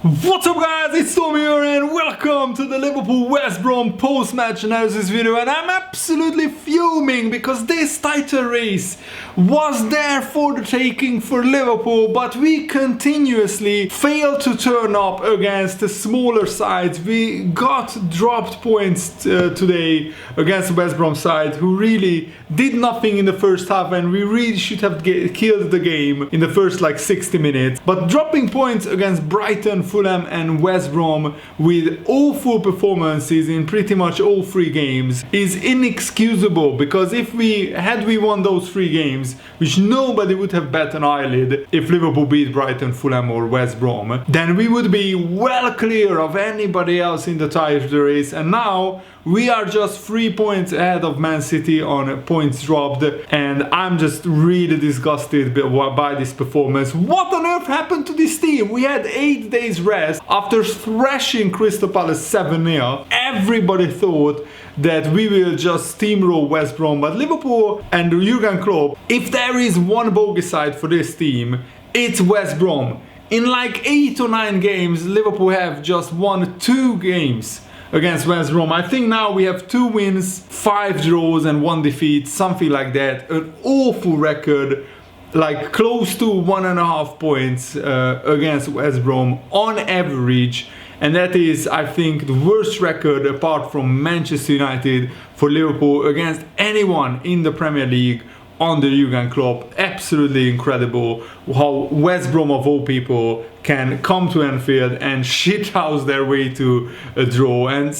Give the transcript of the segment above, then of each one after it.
What's up guys, it's Tom here and welcome to the Liverpool West Brom post-match analysis video, and I'm absolutely fuming because this title race was there for the taking for Liverpool, but we continuously failed to turn up against the smaller sides. We got dropped points today against the West Brom side, who really did nothing in the first half, and we really should have killed the game in the first 60 minutes. But dropping points against Brighton, Fulham and West Brom with awful performances in pretty much all three games is inexcusable, because if we won those three games, which nobody would have bet an eyelid if Liverpool beat Brighton, Fulham or West Brom, then we would be well clear of anybody else in the title race. And now we are just 3 points ahead of Man City on points dropped, and I'm just really disgusted by this performance. What on earth happened to this team? We had 8 days rest after thrashing Crystal Palace 7-0. Everybody thought that we will just steamroll West Brom, but Liverpool and Jurgen Klopp, if there is one bogey side for this team, it's West Brom. In 8 or 9 games, Liverpool have just won 2 games against West Brom. I think now we have 2 wins, 5 draws and 1 defeat, something like that. An awful record, close to 1.5 points against West Brom on average. And that is, I think, the worst record apart from Manchester United for Liverpool against anyone in the Premier League under Jurgen Klopp. Absolutely incredible how West Brom of all people can come to Anfield and shithouse their way to a draw. And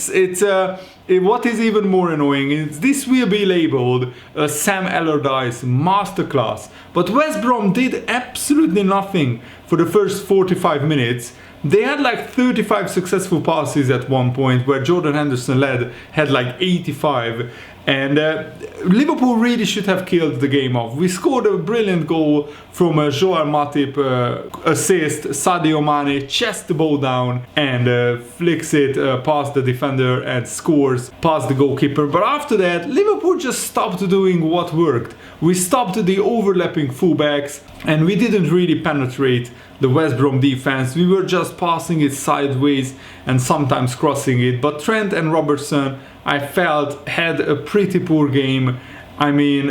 what is even more annoying is this will be labeled a Sam Allardyce masterclass, but West Brom did absolutely nothing for the first 45 minutes. They had 35 successful passes at one point, where Jordan Henderson had 85, and Liverpool really should have killed the game off. We scored a brilliant goal from Joel Matip, assist, Sadio Mane chests the ball down and flicks it past the defender and scores past the goalkeeper. But after that, Liverpool just stopped doing what worked. We stopped the overlapping fullbacks and we didn't really penetrate the West Brom defense. We were just passing it sideways and sometimes crossing it. But Trent and Robertson, I felt, had a pretty poor game. I mean,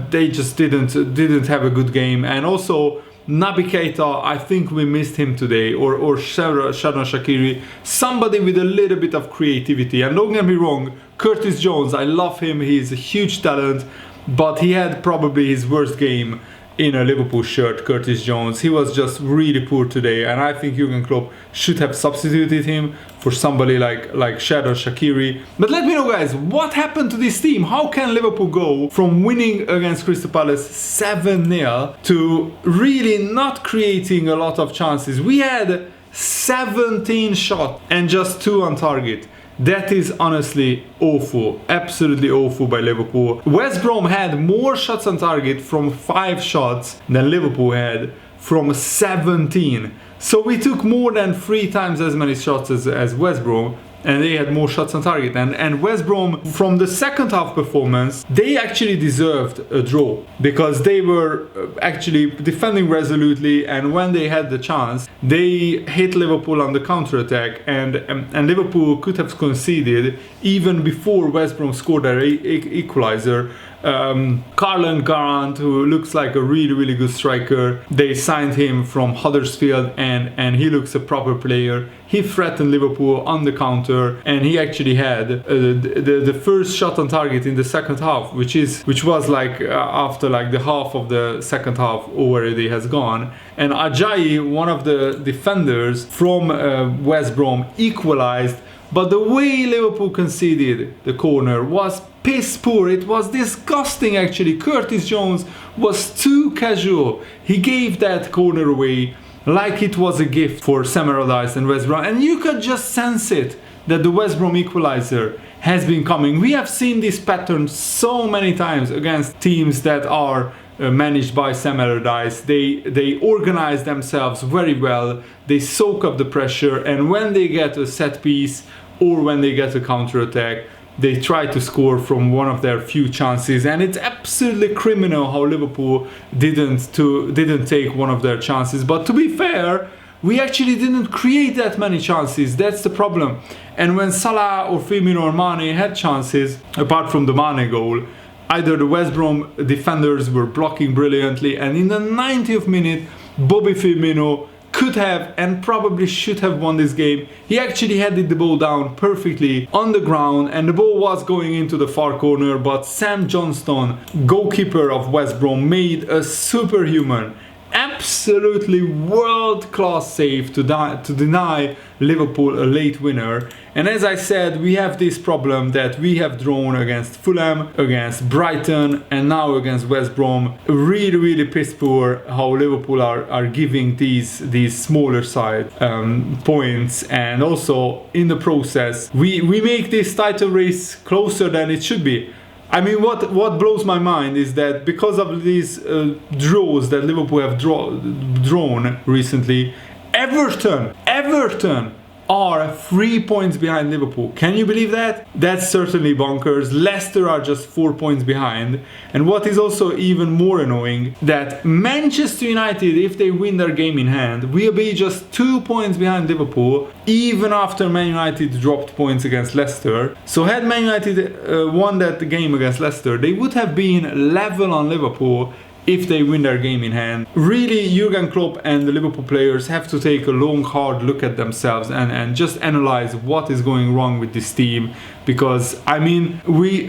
they just didn't have a good game. And also Naby Keita, I think we missed him today, or Xherdan Shaqiri, somebody with a little bit of creativity. And don't get me wrong, Curtis Jones, I love him, he's a huge talent, but he had probably his worst game in a Liverpool shirt. Curtis Jones, he was just really poor today, and I think Jurgen Klopp should have substituted him for somebody like Xherdan Shaqiri. But let me know guys, what happened to this team? How can Liverpool go from winning against Crystal Palace 7-0 to really not creating a lot of chances? We had 17 shots and just 2 on target. That is honestly awful, absolutely awful by Liverpool. West Brom had more shots on target from 5 shots than Liverpool had from 17. So we took more than 3 times as many shots as West Brom, and they had more shots on target. And West Brom, from the second half performance, they actually deserved a draw, because they were actually defending resolutely, and when they had the chance, they hit Liverpool on the counter-attack, and Liverpool could have conceded even before West Brom scored their equalizer. Karlan Grant, who looks like a really good striker, they signed him from Huddersfield, and he looks a proper player. He threatened Liverpool on the counter, and he actually had the first shot on target in the second half, which was after the half of the second half already has gone. And Ajayi, one of the defenders from West Brom, equalized. But the way Liverpool conceded the corner was piss poor. It was disgusting actually. Curtis Jones was too casual. He gave that corner away like it was a gift for Sam Allardyce and West Brom. And you could just sense it, that the West Brom equalizer has been coming. We have seen this pattern so many times against teams that are managed by Sam Allardyce. They organize themselves very well. They soak up the pressure, and when they get a set piece or when they get a counter-attack, they try to score from one of their few chances. And it's absolutely criminal how Liverpool didn't take one of their chances. But to be fair, we actually didn't create that many chances. That's the problem. And when Salah or Firmino or Mane had chances, apart from the Mane goal, either the West Brom defenders were blocking brilliantly, and in the 90th minute, Bobby Firmino could have and probably should have won this game. He actually headed the ball down perfectly on the ground, and the ball was going into the far corner, but Sam Johnston, goalkeeper of West Brom, made a superhuman, absolutely world-class save to deny Liverpool a late winner. And as I said, we have this problem that we have drawn against Fulham, against Brighton, and now against West Brom. Really piss poor how Liverpool are giving these smaller side points, and also in the process we make this title race closer than it should be. I mean, what blows my mind is that because of these draws that Liverpool have drawn recently, Everton are 3 points behind Liverpool. Can you believe that? That's certainly bonkers. Leicester are just 4 points behind. And what is also even more annoying, that Manchester United, if they win their game in hand, will be just 2 points behind Liverpool, even after Man United dropped points against Leicester. So had Man United won that game against Leicester, they would have been level on Liverpool if they win their game in hand. Really, Jurgen Klopp and the Liverpool players have to take a long, hard look at themselves and just analyze what is going wrong with this team. Because, I mean,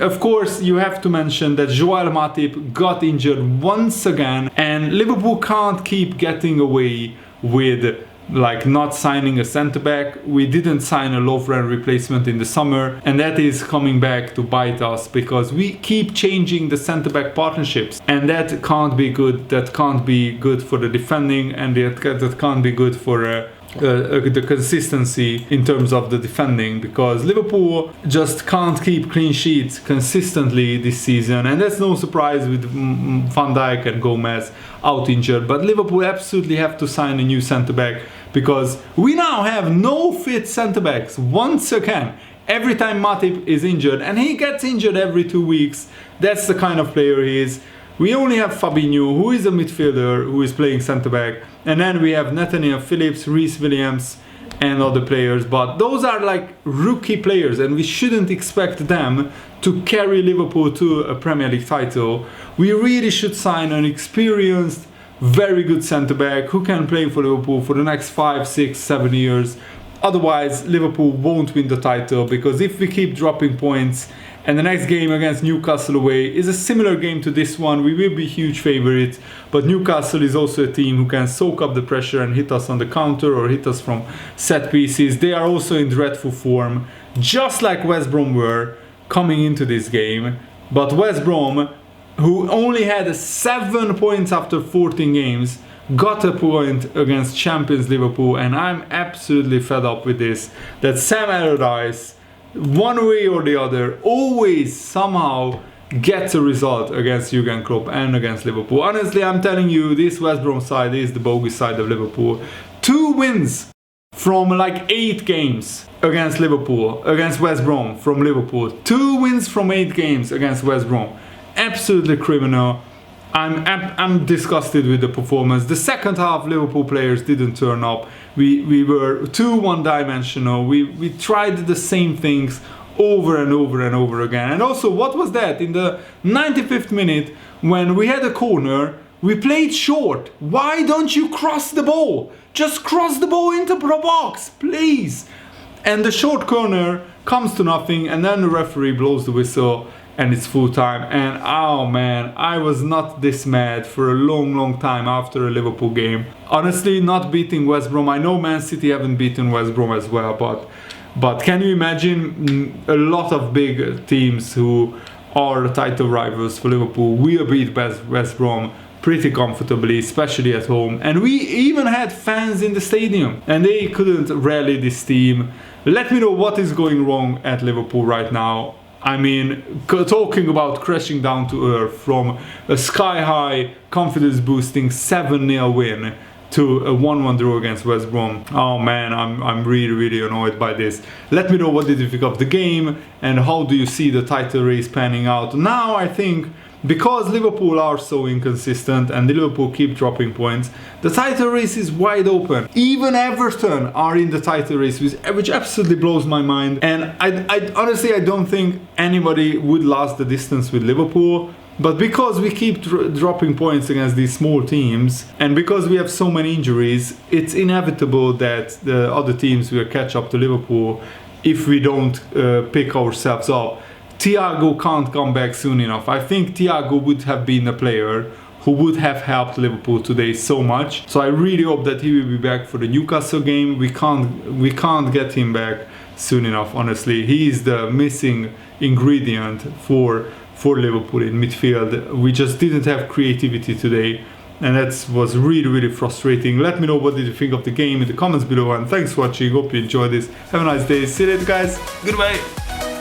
of course, you have to mention that Joel Matip got injured once again, and Liverpool can't keep getting away with like not signing a centre-back. We didn't sign a Lovren replacement in the summer, and that is coming back to bite us because we keep changing the centre-back partnerships, and that can't be good. That can't be good for the defending, and that can't be good for the consistency in terms of the defending, because Liverpool just can't keep clean sheets consistently this season, and that's no surprise with Van Dijk and Gomez out injured. But Liverpool absolutely have to sign a new centre-back, because we now have no fit centre-backs once again. Every time Matip is injured, and he gets injured every 2 weeks, that's the kind of player he is. We only have Fabinho, who is a midfielder, who is playing centre-back, and then we have Nathaniel Phillips, Reece Williams, and other players. But those are like rookie players, and we shouldn't expect them to carry Liverpool to a Premier League title. We really should sign an experienced, very good centre-back who can play for Liverpool for the next 5, 6, 7 years. Otherwise, Liverpool won't win the title, because if we keep dropping points, and the next game against Newcastle away is a similar game to this one, we will be huge favourites, but Newcastle is also a team who can soak up the pressure and hit us on the counter or hit us from set pieces. They are also in dreadful form, just like West Brom were coming into this game. But West Brom, who only had 7 points after 14 games, got a point against champions Liverpool, and I'm absolutely fed up with this, that Sam Allardyce, one way or the other, always somehow gets a result against Jurgen Klopp and against Liverpool. Honestly, I'm telling you, this West Brom side is the bogus side of Liverpool. 2 wins from like 8 games against Liverpool, against West Brom from Liverpool. 2 wins from 8 games against West Brom. Absolutely criminal. I'm disgusted with the performance. The second half, Liverpool players didn't turn up. We were too one-dimensional. We tried the same things over and over and over again. And also, what was that? In the 95th minute, when we had a corner, we played short. Why don't you cross the ball? Just cross the ball into the box, please. And the short corner comes to nothing, and then the referee blows the whistle, and it's full time. And oh man, I was not this mad for a long time after a Liverpool game. Honestly, not beating West Brom. I know Man City haven't beaten West Brom as well, but can you imagine a lot of big teams who are title rivals for Liverpool will beat West Brom pretty comfortably, especially at home. And we even had fans in the stadium, and they couldn't rally this team. Let me know what is going wrong at Liverpool right now. I mean, talking about crashing down to earth from a sky-high, confidence-boosting 7-0 win to a 1-1 draw against West Brom. Oh man, I'm really annoyed by this. Let me know what did you think of the game, and how do you see the title race panning out. Now I think because Liverpool are so inconsistent and Liverpool keep dropping points, the title race is wide open. Even Everton are in the title race, which absolutely blows my mind. And I honestly, I don't think anybody would last the distance with Liverpool. But because we keep dropping points against these small teams, and because we have so many injuries, it's inevitable that the other teams will catch up to Liverpool if we don't pick ourselves up. Thiago can't come back soon enough. I think Thiago would have been a player who would have helped Liverpool today so much. So I really hope that he will be back for the Newcastle game. We can't get him back soon enough, honestly. He is the missing ingredient for Liverpool in midfield. We just didn't have creativity today, and that was really frustrating. Let me know what did you think of the game in the comments below, and thanks for watching. Hope you enjoyed this. Have a nice day. See you later, guys. Goodbye.